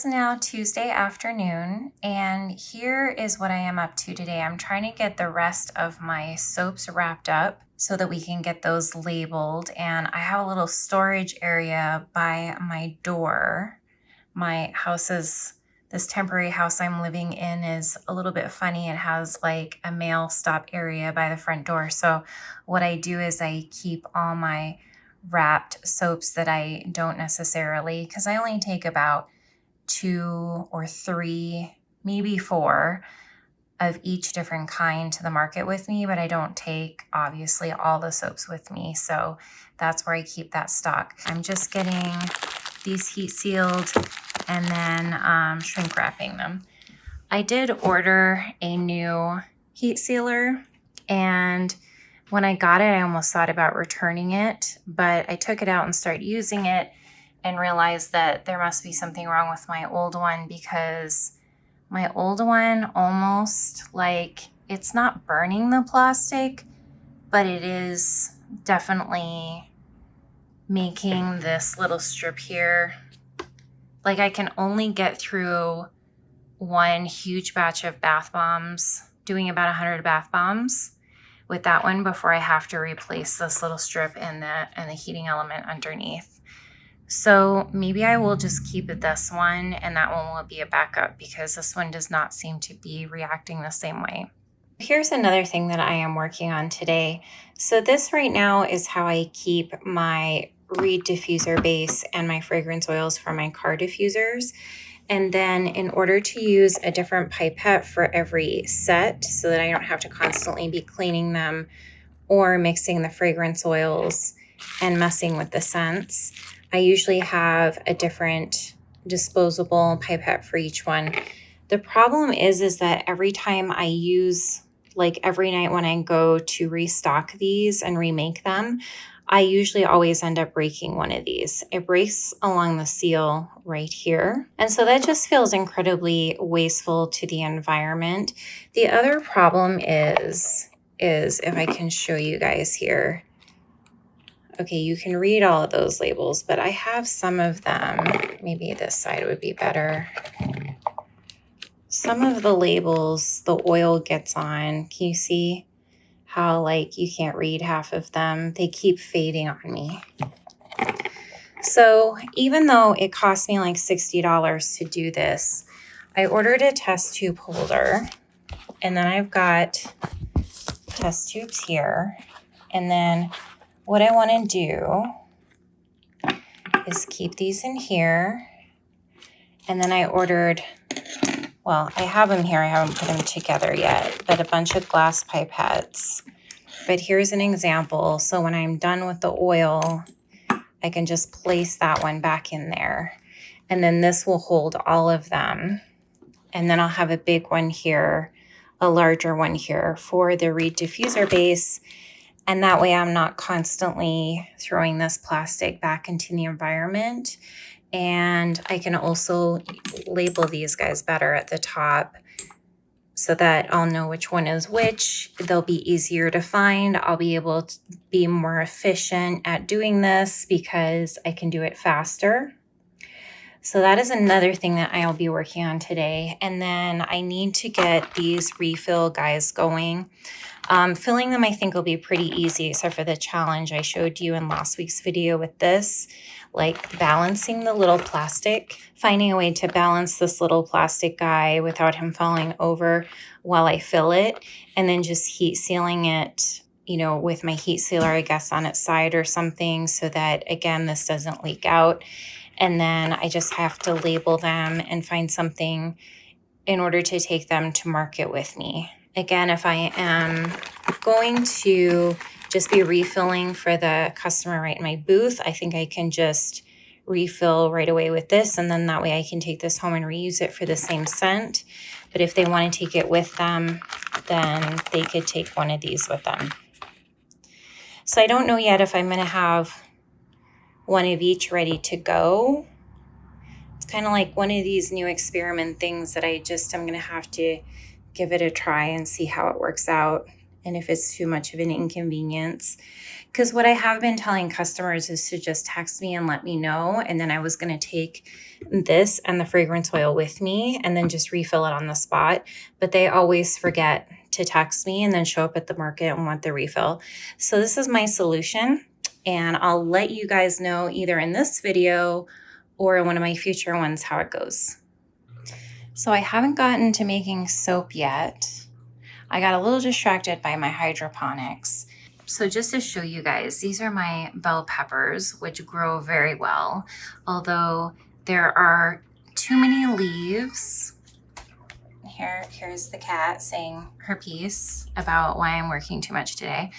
is now Tuesday afternoon, and here is what I am up to today. I'm trying to get the rest of my soaps wrapped up so that we can get those labeled. And I have a little storage area by my door. My house is, this temporary house I'm living in is a little bit funny. It has like a mail stop area by the front door. So what I do is I keep all my wrapped soaps that I don't necessarily, because I only take about 2 or 3, maybe 4 of each different kind to the market with me, but I don't take obviously all the soaps with me. So that's where I keep that stock. I'm just getting these heat sealed and then shrink wrapping them. I did order a new heat sealer, and when I got it, I almost thought about returning it, but I took it out and started using it and realized that there must be something wrong with my old one, because my old one almost, like, it's not burning the plastic, but it is definitely making this little strip here. Like, I can only get through one huge batch of bath bombs, doing about 100 bath bombs with that one before I have to replace this little strip and the heating element underneath. So maybe I will just keep this one, and that one will be a backup, because this one does not seem to be reacting the same way. Here's another thing that I am working on today. So this right now is how I keep my reed diffuser base and my fragrance oils for my car diffusers. And then in order to use a different pipette for every set so that I don't have to constantly be cleaning them or mixing the fragrance oils and messing with the scents, I usually have a different disposable pipette for each one. The problem is that every time I use, like every night when I go to restock these and remake them, I usually always end up breaking one of these. It breaks along the seal right here. And so that just feels incredibly wasteful to the environment. The other problem is if I can show you guys here. Okay, you can read all of those labels, but I have some of them. Maybe this side would be better. Some of the labels, the oil gets on. Can you see how, like, you can't read half of them? They keep fading on me. So even though it cost me like $60 to do this, I ordered a test tube holder, and then I've got test tubes here. And then what I want to do is keep these in here. And then I ordered, well, I have them here. I haven't put them together yet, but a bunch of glass pipettes. But here's an example. So when I'm done with the oil, I can just place that one back in there. And then this will hold all of them. And then I'll have a big one here, a larger one here for the reed diffuser base. And that way I'm not constantly throwing this plastic back into the environment. And I can also label these guys better at the top so that I'll know which one is which. They'll be easier to find. I'll be able to be more efficient at doing this because I can do it faster. So that is another thing that I'll be working on today. And then I need to get these refill guys going. Filling them, I think, will be pretty easy, except for the challenge I showed you in last week's video with this, like balancing the little plastic, finding a way to balance this little plastic guy without him falling over while I fill it, and then just heat sealing it, you know, with my heat sealer, I guess, on its side or something, so that, again, this doesn't leak out. And then I just have to label them and find something in order to take them to market with me. Again, if I am going to just be refilling for the customer right in my booth, I think I can just refill right away with this, and then that way I can take this home and reuse it for the same scent. But if they want to take it with them, then they could take one of these with them. So I don't know yet if I'm going to have one of each ready to go. It's kind of like one of these new experiment things that I'm going to have to give it a try and see how it works out. and if it's too much of an inconvenience. Because what I have been telling customers is to just text me and let me know. And then I was going to take this and the fragrance oil with me and then just refill it on the spot. But they always forget to text me and then show up at the market and want the refill. So this is my solution. And I'll let you guys know either in this video or in one of my future ones how it goes. So I haven't gotten to making soap yet. I got a little distracted by my hydroponics. So just to show you guys, these are my bell peppers, which grow very well, although there are too many leaves. Here's the cat saying her piece about why I'm working too much today.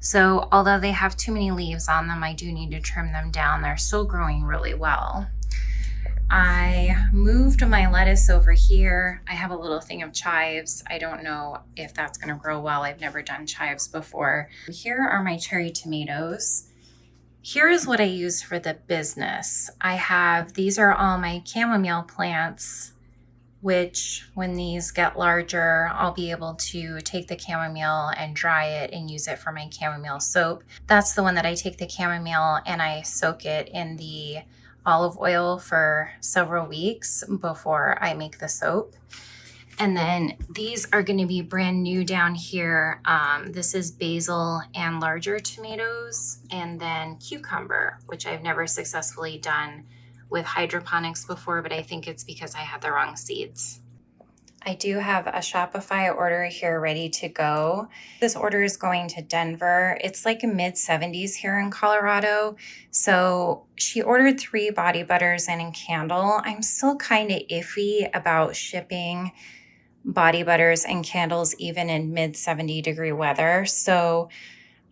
So although they have too many leaves on them, I do need to trim them down. They're still growing really well. I moved my lettuce over here. I have a little thing of chives. I don't know if that's going to grow well. I've never done chives before. Here are my cherry tomatoes. Here is what I use for the business. These are all my chamomile plants, which when these get larger, I'll be able to take the chamomile and dry it and use it for my chamomile soap. That's the one that I take the chamomile and I soak it in the olive oil for several weeks before I make the soap. And then these are going to be brand new down here. This is basil and larger tomatoes, and then cucumber, which I've never successfully done with hydroponics before, but I think it's because I had the wrong seeds. I do have a Shopify order here ready to go. This order is going to Denver. It's like mid 70s here in Colorado. So she ordered 3 body butters and a candle. I'm still kind of iffy about shipping body butters and candles even in mid 70-degree weather. So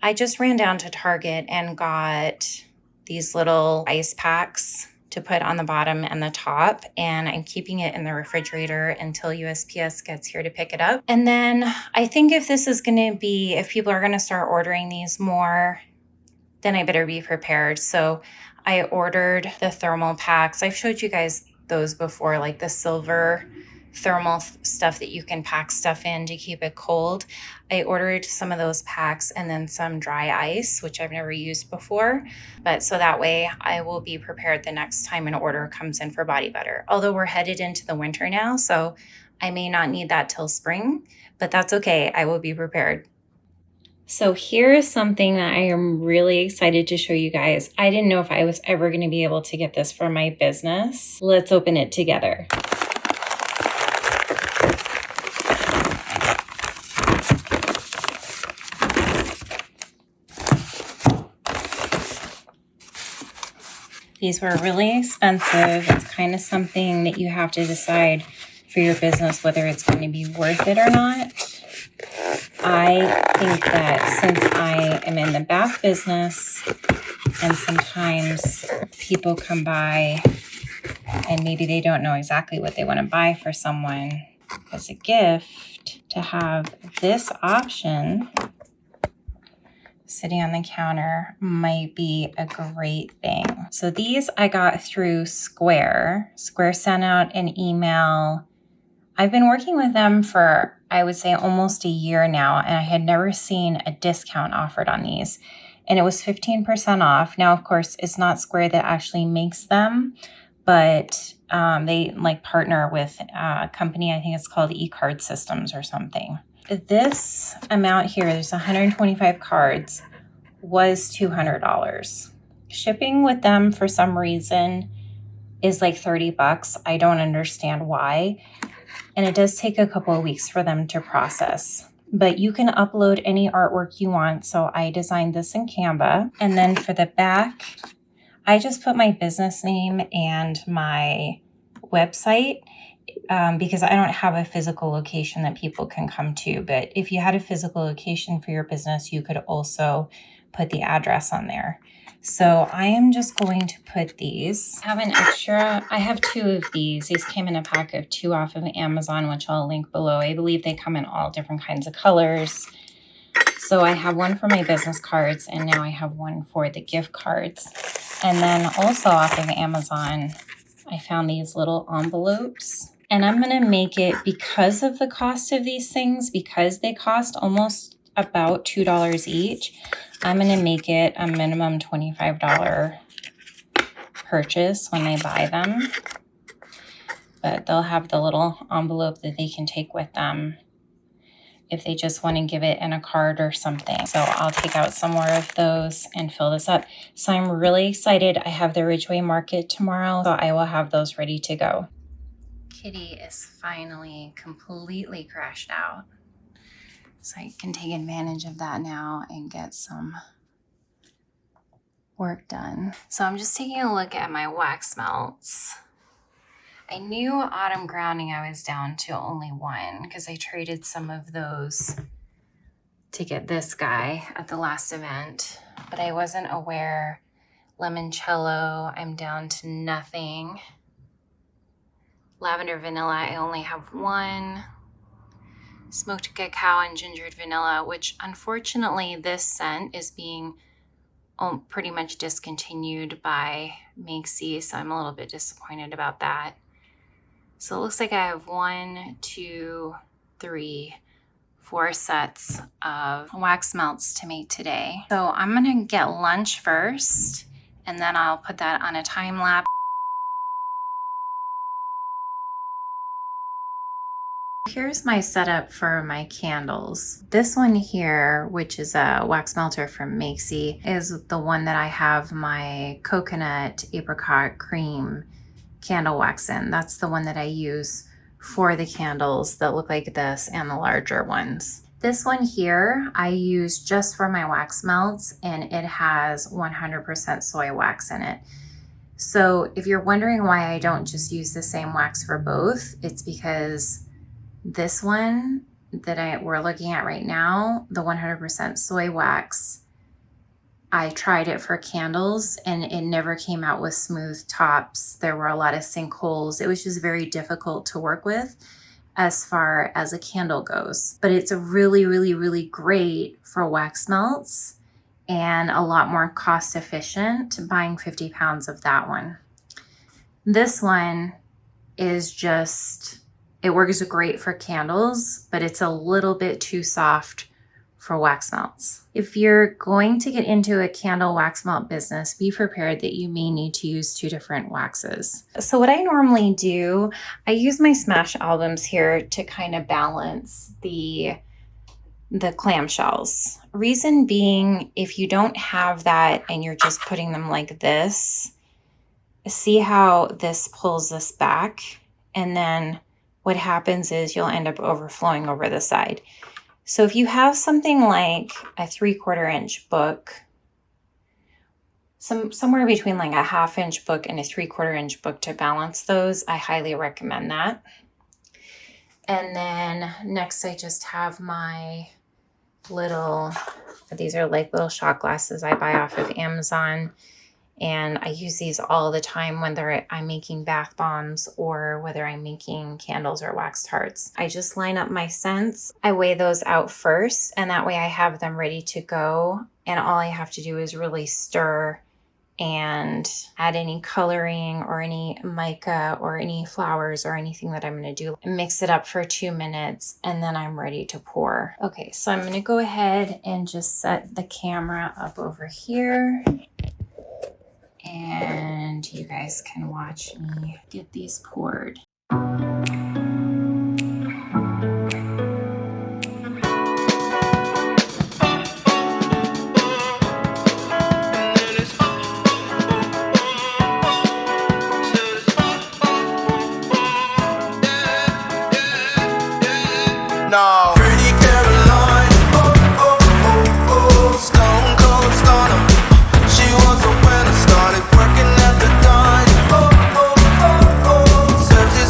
I just ran down to Target and got these little ice packs to put on the bottom and the top, and I'm keeping it in the refrigerator until USPS gets here to pick it up. And then I think if people are going to start ordering these more, then I better be prepared. So I ordered the thermal packs. I've showed you guys those before, like the silver thermal stuff that you can pack stuff in to keep it cold. I ordered some of those packs and then some dry ice, which I've never used before. But so that way I will be prepared the next time an order comes in for body butter. Although we're headed into the winter now, so I may not need that till spring, but that's okay. I will be prepared. So here is something that I am really excited to show you guys. I didn't know if I was ever going to be able to get this for my business. Let's open it together. These were really expensive. It's kind of something that you have to decide for your business whether it's going to be worth it or not. I think that since I am in the bath business and sometimes people come by and maybe they don't know exactly what they want to buy for someone as a gift, to have this option sitting on the counter might be a great thing. So these I got through SQAURE. SQAURE sent out an email. I've been working with them for, I would say, almost a year now, and I had never seen a discount offered on these. And it was 15% off. Now, of course, it's not SQAURE that actually makes them, but they partner with a company, I think it's called eCard Systems or something. This amount here, there's 125 cards, was $200. Shipping with them for some reason is like $30. I don't understand why. And it does take a couple of weeks for them to process. But you can upload any artwork you want. So I designed this in Canva. And then for the back, I just put my business name and my website. Because I don't have a physical location that people can come to. But if you had a physical location for your business, you could also put the address on there. So I am just going to put these. I have 2 of these. These came in a pack of 2 off of Amazon, which I'll link below. I believe they come in all different kinds of colors. So I have one for my business cards, and now I have one for the gift cards. And then also off of Amazon, I found these little envelopes. And I'm going to make it, because of the cost of these things, because they cost almost about $2 each. I'm going to make it a minimum $25 purchase when they buy them. But they'll have the little envelope that they can take with them if they just want to give it in a card or something. So I'll take out some more of those and fill this up. So I'm really excited. I have the Ridgway market tomorrow, so I will have those ready to go. Kitty is finally completely crashed out. So I can take advantage of that now and get some work done. So I'm just taking a look at my wax melts. I knew autumn grounding I was down to only one because I traded some of those to get this guy at the last event, but I wasn't aware limoncello, I'm down to nothing. Lavender vanilla, I only have one. Smoked cacao and gingered vanilla, which unfortunately this scent is being pretty much discontinued by Makesy, so I'm a little bit disappointed about that. So it looks like I have 1, 2, 3, 4 sets of wax melts to make today. So I'm gonna get lunch first, and then I'll put that on a time lapse. Here's my setup for my candles. This one here, which is a wax melter from Makesy, is the one that I have my coconut apricot cream candle wax in. That's the one that I use for the candles that look like this and the larger ones. This one here I use just for my wax melts, and it has 100% soy wax in it. So if you're wondering why I don't just use the same wax for both, it's because this one that we're looking at right now, the 100% soy wax, I tried it for candles and it never came out with smooth tops. There were a lot of sinkholes. It was just very difficult to work with as far as a candle goes. But it's a really, really, really great for wax melts and a lot more cost efficient buying 50 pounds of that one. This one is just, it works great for candles, but it's a little bit too soft for wax melts. If you're going to get into a candle wax melt business, be prepared that you may need to use 2 different waxes. So what I normally do, I use my Smash albums here to kind of balance the clamshells. Reason being, if you don't have that and you're just putting them like this, see how this pulls this back, and then what happens is you'll end up overflowing over the side. So if you have something like a 3/4 inch book, somewhere between like a 1/2 inch book and a 3/4 inch book to balance those, I highly recommend that. And then next I just have my little, these are like little shot glasses I buy off of Amazon. And I use these all the time, whether I'm making bath bombs or whether I'm making candles or wax tarts. I just line up my scents. I weigh those out first, and that way I have them ready to go. And all I have to do is really stir and add any coloring or any mica or any flowers or anything that I'm going to do. Mix it up for 2 minutes, and then I'm ready to pour. Okay, so I'm going to go ahead and just set the camera up over here. And you guys can watch me get these poured. No. Pretty Caroline, stone cold stunner. She was a winner, started working at the dime. Serves you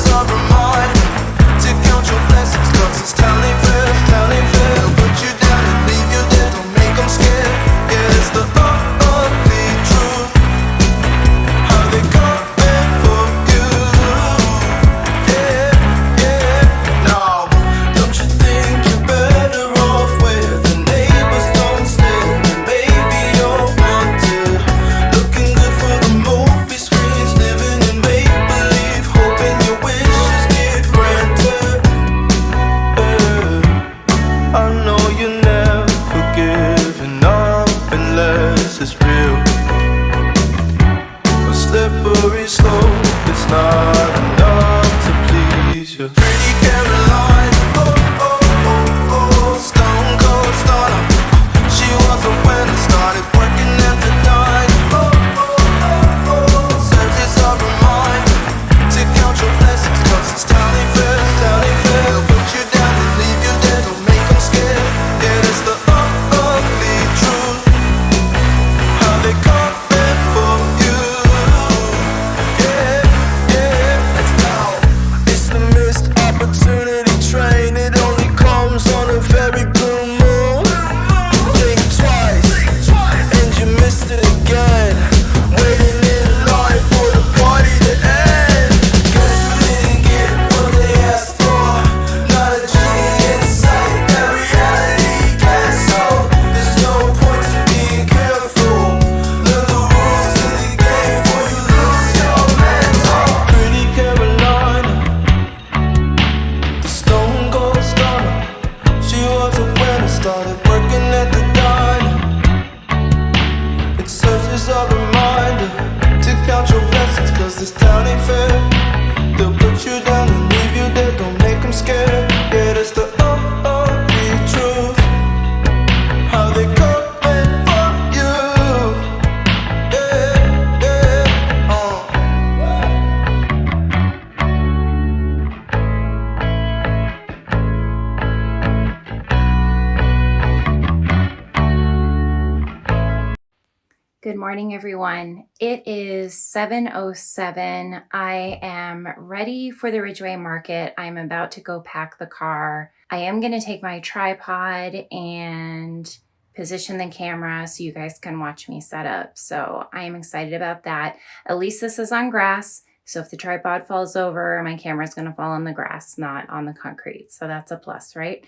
Good morning, everyone. It is 7:07. I am ready for the Ridgway market. I'm about to go pack the car. I am going to take my tripod and position the camera so you guys can watch me set up. So I am excited about that. At least this is on grass. So if the tripod falls over, my camera is going to fall on the grass, not on the concrete. So that's a plus, right?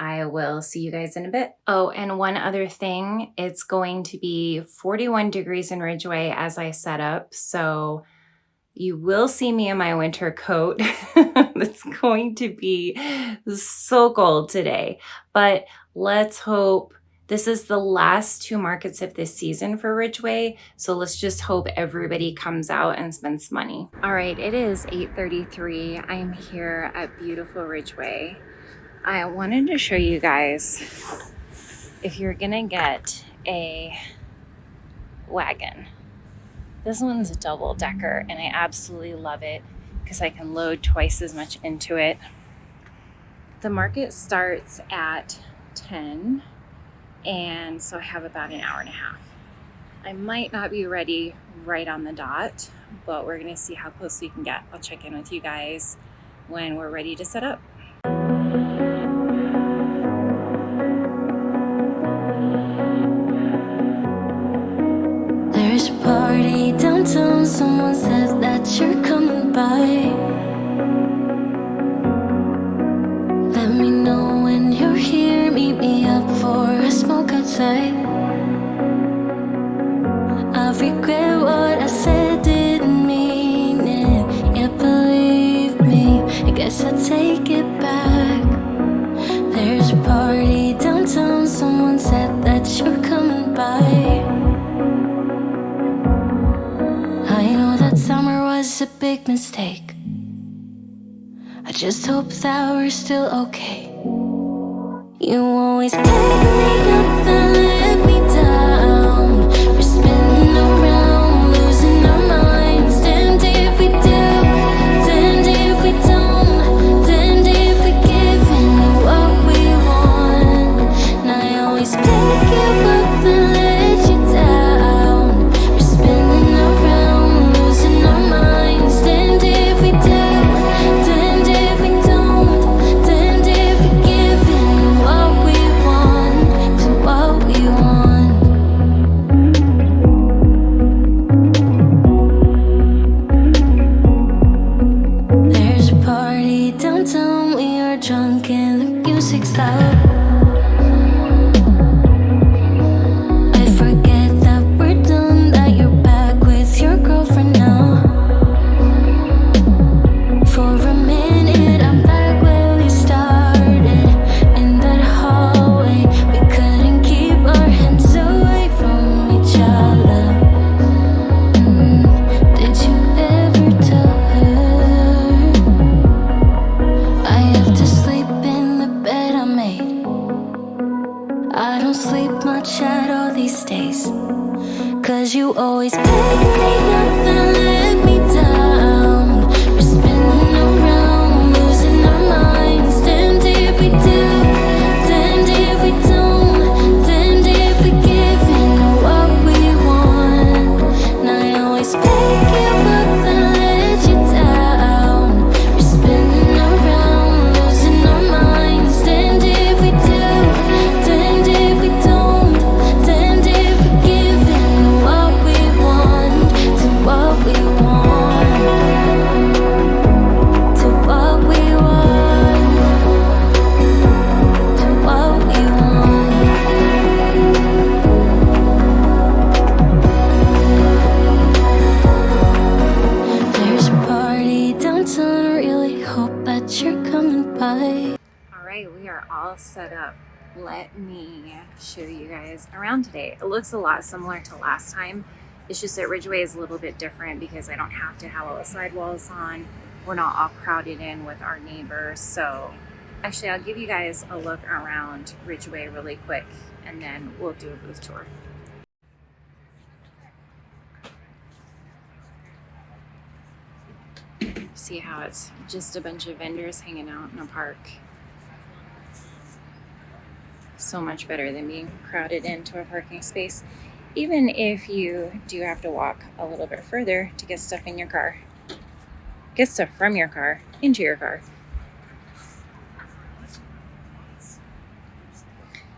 I will see you guys in a bit. Oh, and one other thing, it's going to be 41 degrees in Ridgway as I set up. So you will see me in my winter coat. It's going to be so cold today, but let's hope this is the last two markets of this season for Ridgway. So let's just hope everybody comes out and spends money. All right, it is 8:33. I'm here at beautiful Ridgway. I wanted to show you guys, if you're gonna get a wagon, this one's a double decker and I absolutely love it because I can load twice as much into it. The market starts at 10, and so I have about an hour and a half. I might not be ready right on the dot, but we're gonna see how close we can get. I'll check in with you guys when we're ready to set up. There's a party downtown, someone said that you're coming by. Let me know when you're here, meet me up for a smoke outside. I regret what I said, didn't mean it. Yeah, believe me, I guess I'll take it back. There's a party downtown, someone said that you're coming by. I know that summer was a big mistake. I just hope that we're still okay. You always pick me up and let me down. We're spinning around, losing our minds. Damned if we do, damned if we don't, damned if we give in what we want. And I always pick you up and let you down. We're spinning around, losing our minds. Damned if we do, damned if we don't, damned if we give in what we want, to what we want. There's a party downtown, we are drunk and the music's loud. I forget that we're done, that you're back with your girlfriend now. For a minute, I'm back where we started, in that hallway. We couldn't keep our hands away from each other. Did you ever tell her? I have to sleep in the bed I made. I don't sleep much at all these days, 'cause you always pick me up and let me down. We're spinning around, losing our minds. Damned if we do, damned if we don't, damned if we give in what we want. And I always pick you up and let you down. We're spinning around, losing our minds. Damned if we do, damned if we don't, damned if we give in what we want, to what we want, to what we want, to what we want. There's a party downtown, really hope that you're coming by. All right, we are all set up. Let me show you guys around today. It looks a lot similar to last time. It's just that Ridgway is a little bit different because I don't have to have all the sidewalls on. We're not all crowded in with our neighbors. So actually, I'll give you guys a look around Ridgway really quick and then we'll do a booth tour. See how it's just a bunch of vendors hanging out in a park. So much better than being crowded into a parking space. even if you do have to walk a little bit further to get stuff in your car. Get stuff from your car into your car.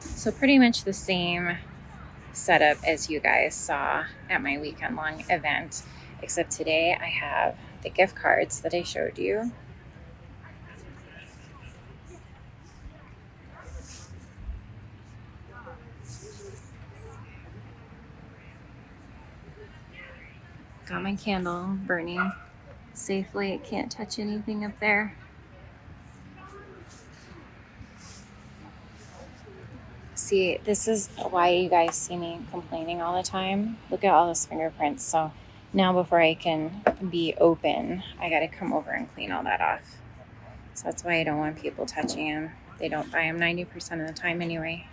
So pretty much the same setup as you guys saw at my weekend-long event, except today I have the gift cards that I showed you. Got my candle burning safely. It can't touch anything up there. See, this is why you guys see me complaining all the time. Look at all those fingerprints. So now before I can be open, I got to come over and clean all that off. So that's why I don't want people touching them. They don't buy them 90% of the time anyway.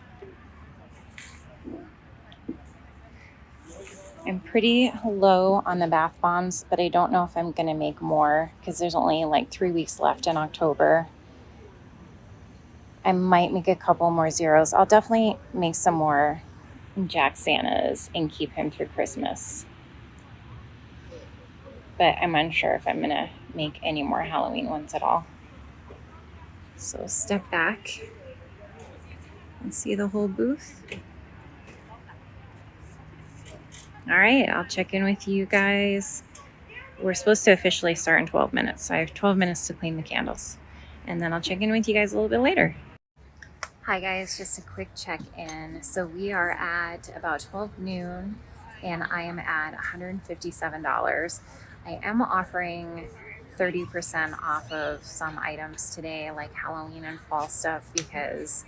I'm pretty low on the bath bombs, but I don't know if I'm going to make more because there's only like 3 weeks left in October. I might make a couple more zeros. I'll definitely make some more Jack Santas and keep him through Christmas. But I'm unsure if I'm going to make any more Halloween ones at all. So step back and see the whole booth. All right, I'll check in with you guys. We're supposed to officially start in 12 minutes. So I have 12 minutes to clean the candles. And then I'll check in with you guys a little bit later. Hi guys, just a quick check-in. So we are at about 12 noon and I am at $157. I am offering 30% off of some items today, like Halloween and fall stuff, because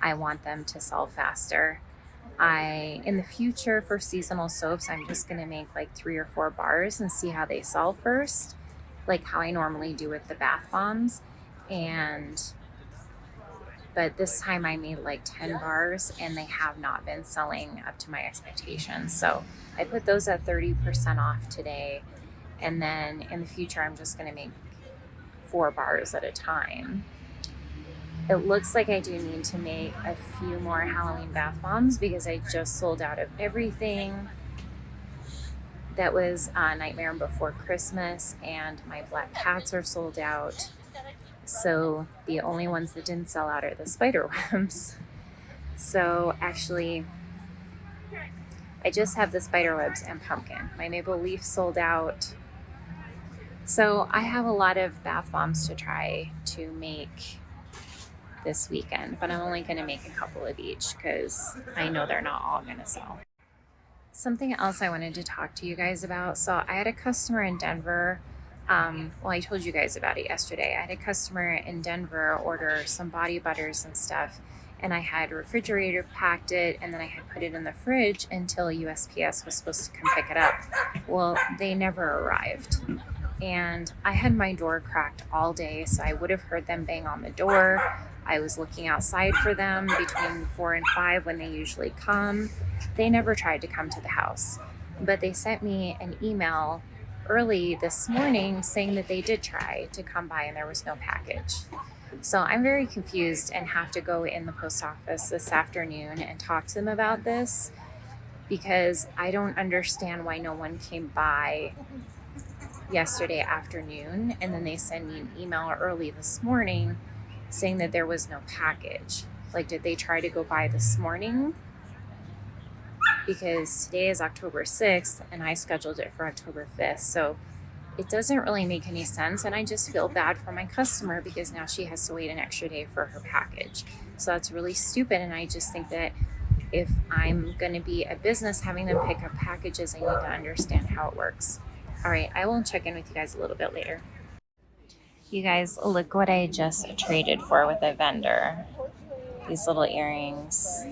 I want them to sell faster. In the future for seasonal soaps, I'm just gonna make like 3 or 4 bars and see how they sell first, like how I normally do with the bath bombs. But this time I made like 10 bars and they have not been selling up to my expectations. So I put those at 30% off today. And then in the future, I'm just gonna make 4 bars at a time. It looks like I do need to make a few more Halloween bath bombs because I just sold out of everything that was Nightmare Before Christmas, and my black cats are sold out. So the only ones that didn't sell out are the spider webs. So actually, I just have the spider webs and pumpkin. My maple leaf sold out. So I have a lot of bath bombs to try to make this weekend, but I'm only going to make a couple of each because I know they're not all going to sell. Something else I wanted to talk to you guys about. So I had a customer in Denver. Well, I told you guys about it yesterday. I had a customer in Denver order some body butters and stuff, and I had refrigerator packed it, and then I had put it in the fridge until USPS was supposed to come pick it up. Well, they never arrived. And I had my door cracked all day, so I would have heard them bang on the door. I was looking outside for them between 4 and 5 when they usually come. They never tried to come to the house, but they sent me an email early this morning saying that they did try to come by and there was no package. So I'm very confused and have to go in the post office this afternoon and talk to them about this because I don't understand why no one came by yesterday afternoon and then they send me an email early this morning saying that there was no package. Like, did they try to go by this morning? Because today is October 6th and I scheduled it for October 5th. So it doesn't really make any sense. And I just feel bad for my customer because now she has to wait an extra day for her package. So that's really stupid. And I just think that if I'm going to be a business having them pick up packages, I need to understand how it works. All right, I will check in with you guys a little bit later. You guys, look what I just traded for with a vendor. These little earrings.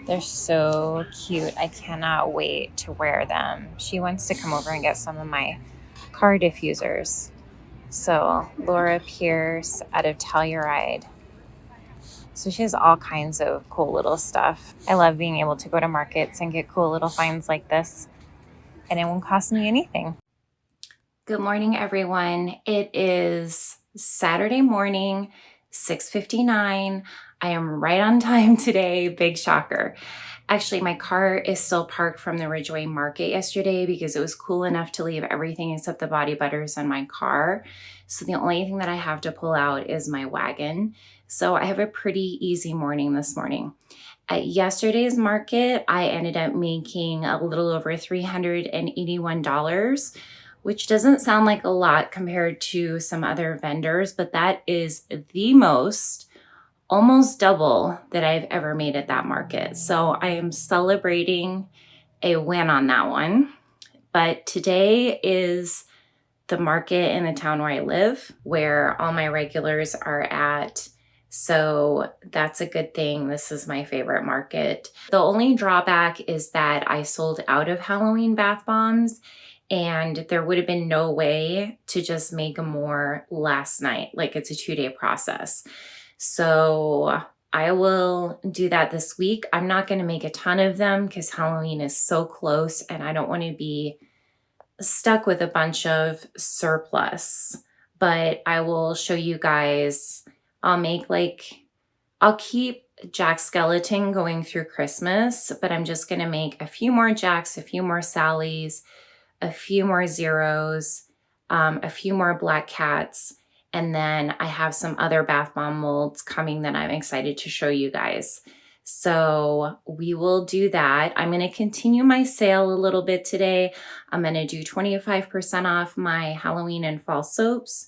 They're so cute. I cannot wait to wear them. She wants to come over and get some of my car diffusers. So Laura Pierce out of Telluride. So she has all kinds of cool little stuff. I love being able to go to markets and get cool little finds like this. And it won't cost me anything. Good morning, everyone. It is Saturday morning, 6:59. I am right on time today. Big shocker. Actually, my car is still parked from the Ridgway market yesterday because it was cool enough to leave everything except the body butters in my car. So the only thing that I have to pull out is my wagon. So I have a pretty easy morning this morning. At yesterday's market, I ended up making a little over $381, which doesn't sound like a lot compared to some other vendors, but that is the most, almost double that I've ever made at that market. So I am celebrating a win on that one. But today is the market in the town where I live, where all my regulars are at. So that's a good thing. This is my favorite market. The only drawback is that I sold out of Halloween bath bombs, and there would have been no way to just make more last night. Like, it's a 2-day process. So I will do that this week. I'm not going to make a ton of them because Halloween is so close and I don't want to be stuck with a bunch of surplus. But I will show you guys. I'll keep Jack Skeleton going through Christmas, but I'm just going to make a few more Jacks, a few more Sallys, a few more Zeros, a few more Black Cats. And then I have some other bath bomb molds coming that I'm excited to show you guys. So we will do that. I'm going to continue my sale a little bit today. I'm going to do 25% off my Halloween and fall soaps.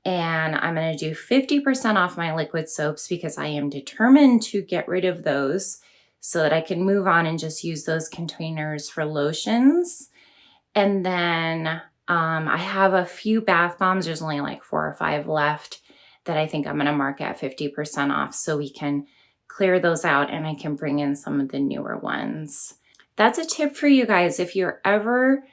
And I'm going to do 50% off my liquid soaps because I am determined to get rid of those so that I can move on and just use those containers for lotions. And then I have a few bath bombs. There's only like 4 or 5 left that I think I'm going to mark at 50% off so we can clear those out and I can bring in some of the newer ones. That's a tip for you guys. If you're ever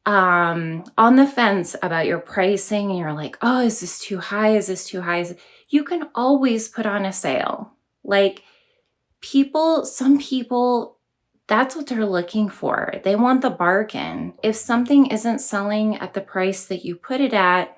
on the fence about your pricing and you're like, oh, is this too high? Is this too high? You can always put on a sale. Like, some people, that's what they're looking for. They want the bargain. If something isn't selling at the price that you put it at,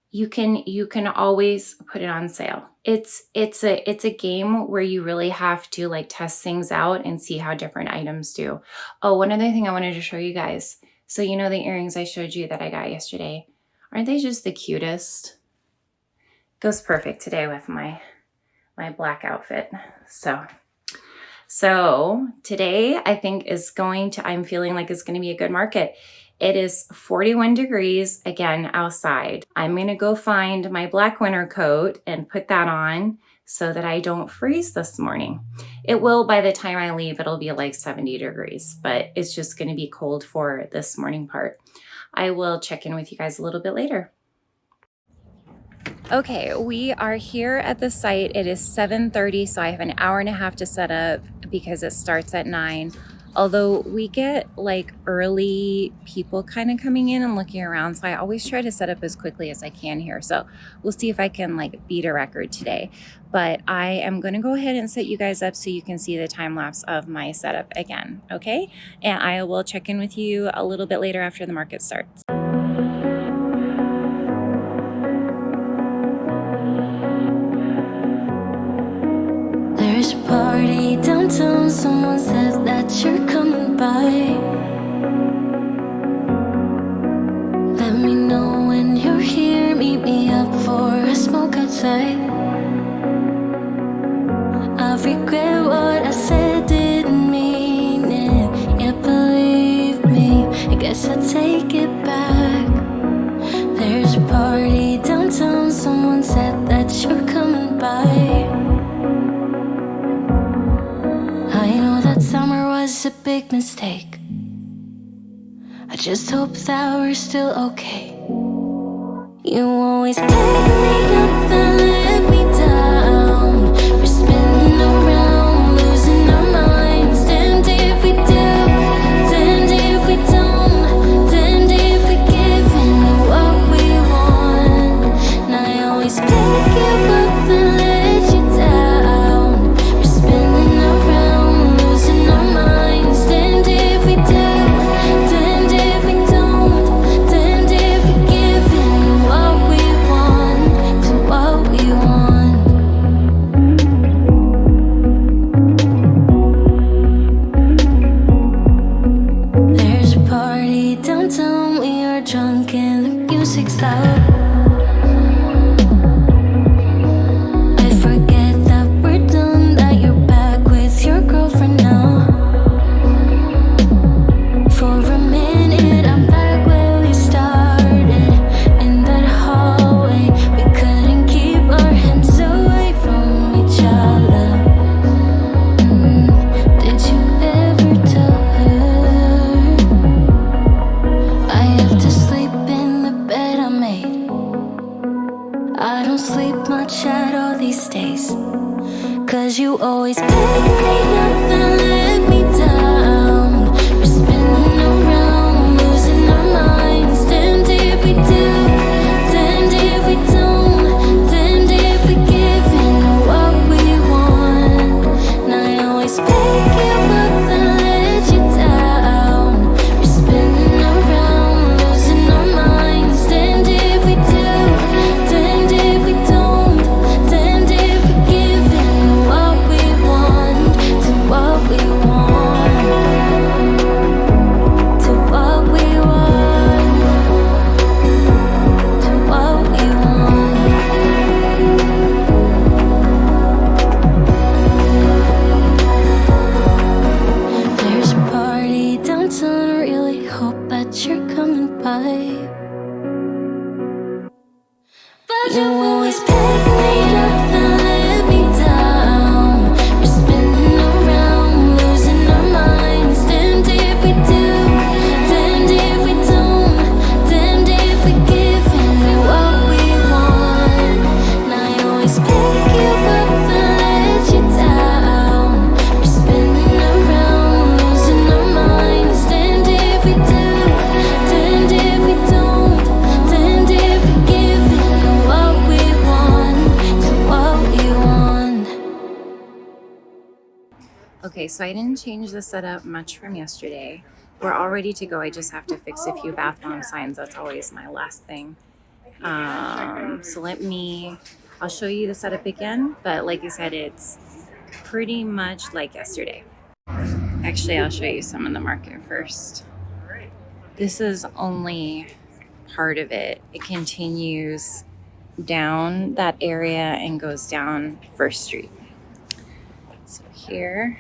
you can always put it on sale. It's a game where you really have to like test things out and see how different items do. Oh, one other thing I wanted to show you guys. So you know the earrings I showed you that I got yesterday? Aren't they just the cutest? Goes perfect today with my black outfit. So today I think I'm feeling like it's going to be a good market. It is 41 degrees again outside. I'm going to go find my black winter coat and put that on so that I don't freeze this morning. It will, by the time I leave, it'll be like 70 degrees, but it's just going to be cold for this morning part. I will check in with you guys a little bit later. Okay, we are here at the site. It is 7:30, so I have an hour and a half to set up because it starts at 9. Although we get like early people kind of coming in and looking around, so I always try to set up as quickly as I can here. So we'll see if I can like beat a record today. But I am going to go ahead and set you guys up so you can see the time lapse of my setup again, okay? And I will check in with you a little bit later after the market starts. There's a party downtown, someone said that you're coming by. Let me know when you're here, meet me up for a smoke outside. I regret what I said, didn't mean it. Yeah, believe me, I guess I'll take it back. There's a party downtown, someone said that you're coming by. I know that summer was a big mistake. I just hope that we're still okay. You always pick me up and let me down. We're spinning around, losing our minds. Damned if we do, damned if we don't, damned if we give in what we want. And I always pick you up and let you down. We're spinning around, losing our minds. Damned if we do, damned if we don't, damned if we give in what we want, to what we days. 'Cause you always pick me up and let me down. We're spinning around, losing our minds. Damned if we do, damned if we don't, damned if we give in what we want. And I always pick you up and let you down. We're spinning around, losing our minds. Damned if we do, damned if we don't, damned if we give in what we want, to what we want, to what we want, to what we want. There's a party downtown, really hope that you're coming by. But you always pick me up and let me down. We're spinning around, losing our minds. Damned if we do, damned if we don't, damned if we give in what we want. And I always pick you up and let you down. We're spinning around, losing our minds. Damned if we do, damned if we don't, damned if we give in what we want, to what we want. Okay, so I didn't change the setup much from yesterday. We're all ready to go. I just have to fix a few bath bomb signs. That's always my last thing. So I'll show you the setup again, but like I said, it's pretty much like yesterday. Actually, I'll show you some in the market first. This is only part of it. It continues down that area and goes down First Street. So here,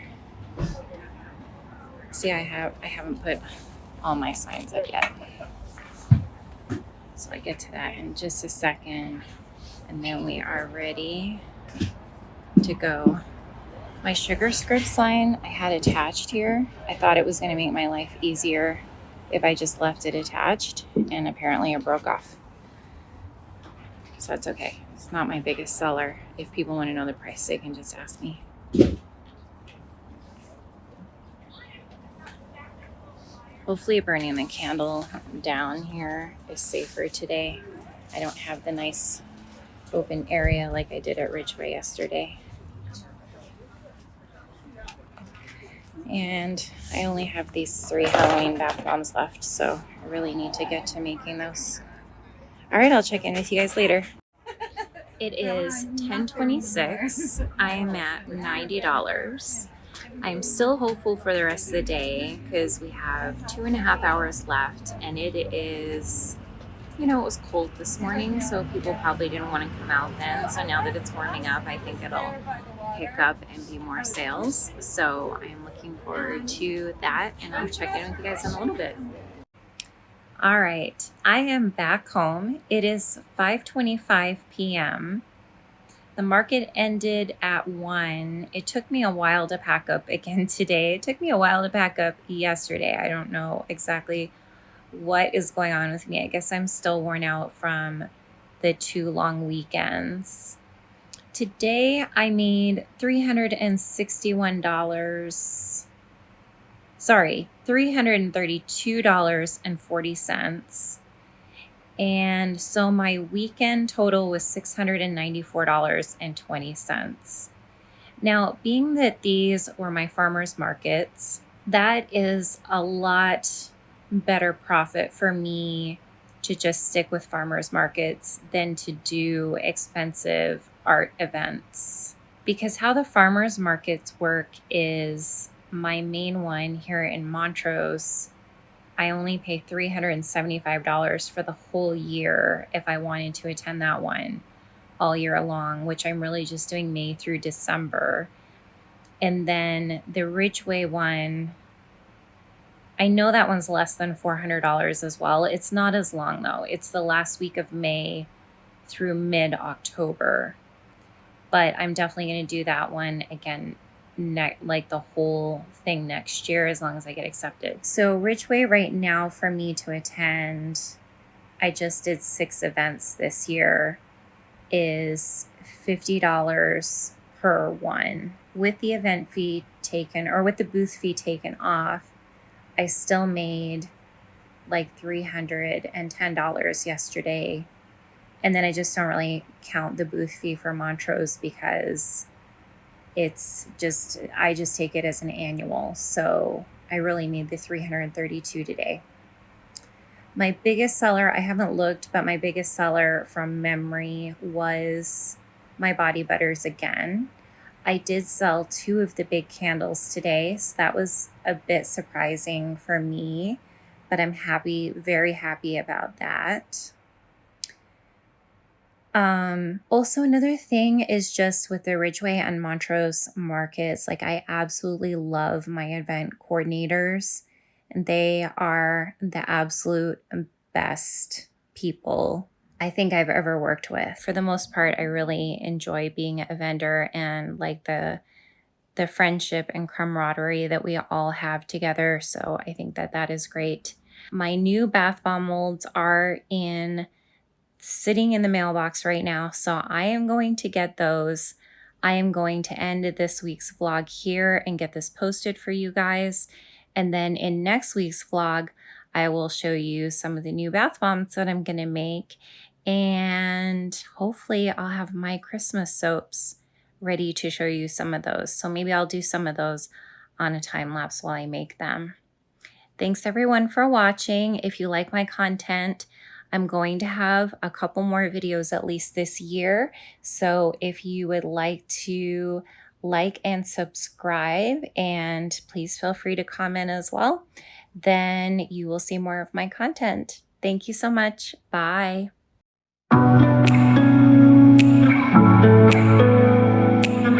see, I haven't put all my signs up yet. So I get to that in just a second, and then we are ready to go. My sugar script sign I had attached here. I thought it was going to make my life easier if I just left it attached, and apparently it broke off. So that's okay. It's not my biggest seller. If people want to know the price, they can just ask me. Hopefully burning the candle down here is safer today. I don't have the nice open area like I did at Ridgway yesterday. And I only have these 3 Halloween bath bombs left, so I really need to get to making those. All right, I'll check in with you guys later. It is 10:26. I am at $90. I'm still hopeful for the rest of the day because we have 2.5 hours left, and it is, it was cold this morning, so people probably didn't want to come out then. So now that it's warming up, I think it'll pick up and be more sales. So I'm looking forward to that, and I'll check in with you guys in a little bit. All right, I am back home. It is 5:25 p.m. The market ended at 1. It took me a while to pack up again today. It took me a while to pack up yesterday. I don't know exactly what is going on with me. I guess I'm still worn out from the 2 long weekends. Today I made $332.40. And so my weekend total was $694.20. Now, being that these were my farmers markets, that is a lot better profit for me to just stick with farmers markets than to do expensive art events. Because how the farmers markets work is my main one here in Montrose, I only pay $375 for the whole year if I wanted to attend that one all year long, which I'm really just doing May through December. And then the Ridgway one, I know that one's less than $400 as well. It's not as long though. It's the last week of May through mid-October. But I'm definitely going to do that one again, like the whole thing next year, as long as I get accepted. So Ridgway right now for me to attend, I just did 6 events this year. is $50 per one. With the event fee taken, or with the booth fee taken off, I still made like $310 yesterday. And then I just don't really count the booth fee for Montrose because I just take it as an annual. So I really made the 332 today. My biggest seller, I haven't looked, but my biggest seller from memory was my body butters again. I did sell 2 of the big candles today, so that was a bit surprising for me, but I'm happy, very happy about that. Also, another thing is just with the Ridgway and Montrose markets, like I absolutely love my event coordinators, and they are the absolute best people I think I've ever worked with. For the most part, I really enjoy being a vendor and like the friendship and camaraderie that we all have together. So I think that that is great. My new bath bomb molds are sitting in the mailbox right now. So I am going to get those. I am going to end this week's vlog here and get this posted for you guys. And then in next week's vlog, I will show you some of the new bath bombs that I'm going to make. And hopefully I'll have my Christmas soaps ready to show you some of those. So maybe I'll do some of those on a time lapse while I make them. Thanks everyone for watching. If you like my content, I'm going to have a couple more videos at least this year. So if you would like to like and subscribe, and please feel free to comment as well, then you will see more of my content. Thank you so much. Bye.